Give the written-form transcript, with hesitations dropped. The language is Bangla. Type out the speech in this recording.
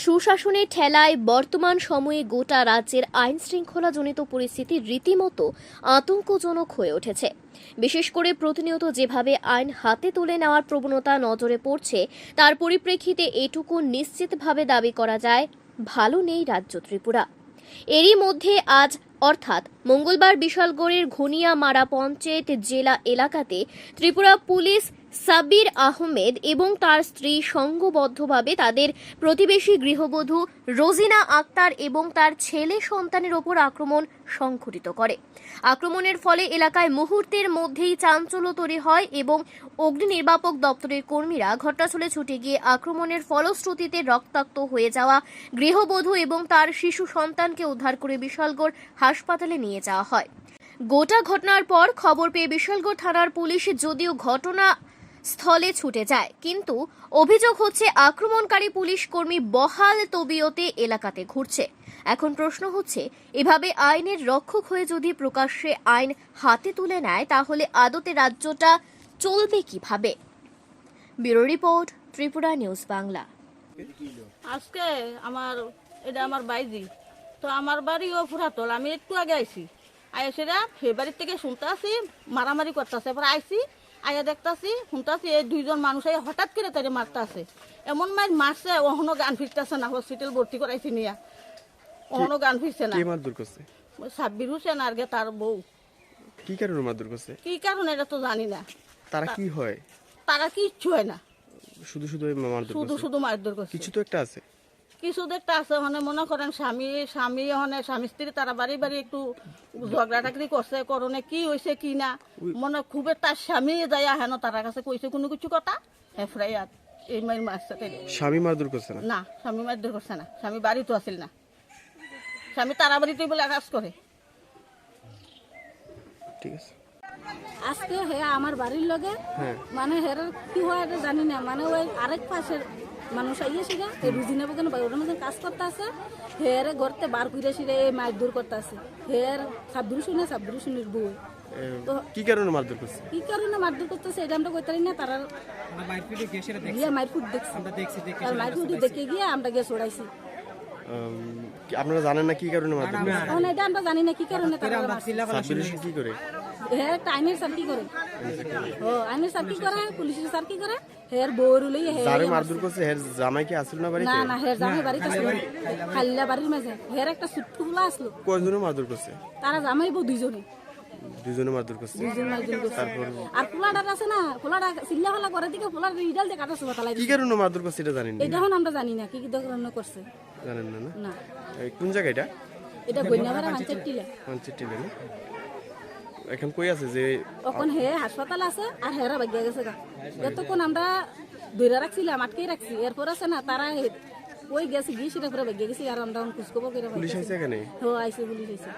সুশাসনের ঠেলায় বর্তমান সময়ে গোটা রাজ্যের আইন শৃঙ্খলাজনিত পরিস্থিতি রীতিমতো আতঙ্কজনক হয়ে উঠেছে। বিশেষ করে প্রতিনিয়ত যেভাবে আইন হাতে তুলে নেওয়ার প্রবণতা নজরে পড়ছে, তার পরিপ্রেক্ষিতে এটুকু নিশ্চিতভাবে দাবি করা যায়, ভালো নেই রাজ্য ত্রিপুরা। এরই মধ্যে আজ অর্থাৎ মঙ্গলবার বিশালগড়ের ঘনিয়ামারা পঞ্চায়েত জেলা এলাকাতে ত্রিপুরা পুলিশ সাব্বির আহমেদ এবং তার স্ত্রী সংঘবদ্ধভাবে তাদের প্রতিবেশী গৃহবধূ রোজিনা আক্তার এবং তার ছেলে সন্তানের ওপর আক্রমণ সংঘটিত করে। আক্রমণের ফলে এলাকায় মুহূর্তের মধ্যেই চাঞ্চল্য তৈরি হয় এবং অগ্নি নির্বাপক দপ্তরের কর্মীরা ঘটনাস্থলে ছুটে গিয়ে আক্রমণের ফলশ্রুতিতে রক্তাক্ত হয়ে যাওয়া গৃহবধূ এবং তার শিশু সন্তানকে উদ্ধার করে বিশালগড় হাসপাতালে নিয়ে যাওয়া হয়। গোটা ঘটনার পর খবর পেয়ে বিশালগড় থানার পুলিশ যদিও ঘটনাস্থলে ছুটে যায়, কিন্তু অভিযোগ হচ্ছে আক্রমণকারী পুলিশ কর্মী বহাল তবিয়তে এলাকাতে ঘুরছে। এখন প্রশ্ন হচ্ছে, এভাবে আইনের রক্ষক হয়ে যদি প্রকাশ্যে আইন হাতে তুলে নেয়, তাহলে আদতে রাজ্যটা চলবে কিভাবে? Bureau report, Tripura news Bangla. আজকে আমার বাইজি তো আমার বাড়িও ফুরাতল। আমি একটু আগে আইছি, আইসেরা সে বাড়ির থেকে শুনতে আসি মারামারি করতেছে। এবার আইসি আইয়া দেখতেছি শুনতেছি এই দুইজন মানুষ হঠাৎ করে তাদের মারতে আছে। এমন মারছে ওহনো গান ফিরতেছে না, হসপিটাল ভর্তি করাইছি নিয়া ওহনো গান ফিরছে না। সাব্বির হোসেন আর তার বউ। কি কারণে মারধর করছে? কি কারণে এটা তো জানি না। তারা কি হয়? তারা কিচ্ছু হয় না, শুধু মারধর করছে। শুধু মারধর করছে। কিছু তো একটা আছে, কিছু দেখতে আছে। মানে মনে করেন স্বামী স্ত্রী তারা বাড়ি একটু ঝগড়া টাকরি করছে, করণে কি হয়েছে কি না মনে খুব তার স্বামী যায় হেন তার কাছে কইছে কোনো কিছু কথা হেফরাইয়াত এই মায়ের মারছে। স্বামী মারধর করছে না? না, স্বামী মারধর করছে না। স্বামী বাড়ি তো আসিল না, স্বামী তারা বাড়িতে বলে কাজ করে। ঠিক আছে। আজকে হে আমার বাড়ির লগে মানে হের কি হয় এটা জানি না। মানে ওই আরেক পাশের মানুষ আইয়েছিল, রুজি নেবো কেন ওটার মধ্যে কাজ করতে আছে। হের ঘরতে বার করেছিল, এই মাছ দূর করতে আছে। হের সাবদুর শুনের বউ। তো কি কারণে মারধর করছে? কি কারণে মারধর করতেছে এটা আমরা কইতারি না। তারা মারফুট দেখছি, তার মারফুট দেখে গিয়ে আমরা গিয়ে ছড়াইছি। আপনারা জানেন না কি কারণে মারধর করছে? এটা আমরা জানি না কি কারণে তারা সাব্বির কি করে। হের একটা আইনের সার্কি করে, ও আইনের সার্কি করে, পুলিশের সার্কি করে। হের বউরুলেই যারে মারধর করছে হের জামাই কি আসল না বাড়িতে? না, হের জামাই বাড়িতে আসলো, খাল্লা বাড়ির মাঝে। হের একটা ছোট্ট ফুলা আসলো। কয়জনে মারধর করছে? তারা জামাই বউ দুজনে মারধর করছে। তারপর আর ফুলাটা আছে না, ফুলাটা চিল্লা ফালা করে দিকে ফুলার রিডাল দিয়ে কাটা সুবা তালাই। কি কারণে মারধর করছে এটা জানেন না? এটা আমরা জানি না কি কারণে করছে, জানেন না? না। কোন জায়গা এটা? এটা গন্যাপাড়া পঞ্চায়েত টিলা। এখন কই আছে যে? এখন হে হাসপাতাল আছে আর হেরা ভাগ্য গেছে গা। এতক্ষণ আমরা ধরে রাখছিলাম, আটকে রাখছি। এরপর আছে না তারা ওই গেছে গিয়ে সেটা করে ভাগ্য গেছি। আর আমরা খোঁজ খবর করে পুলিশ আইছে এখানে? আইসে পুলিশ আইসে।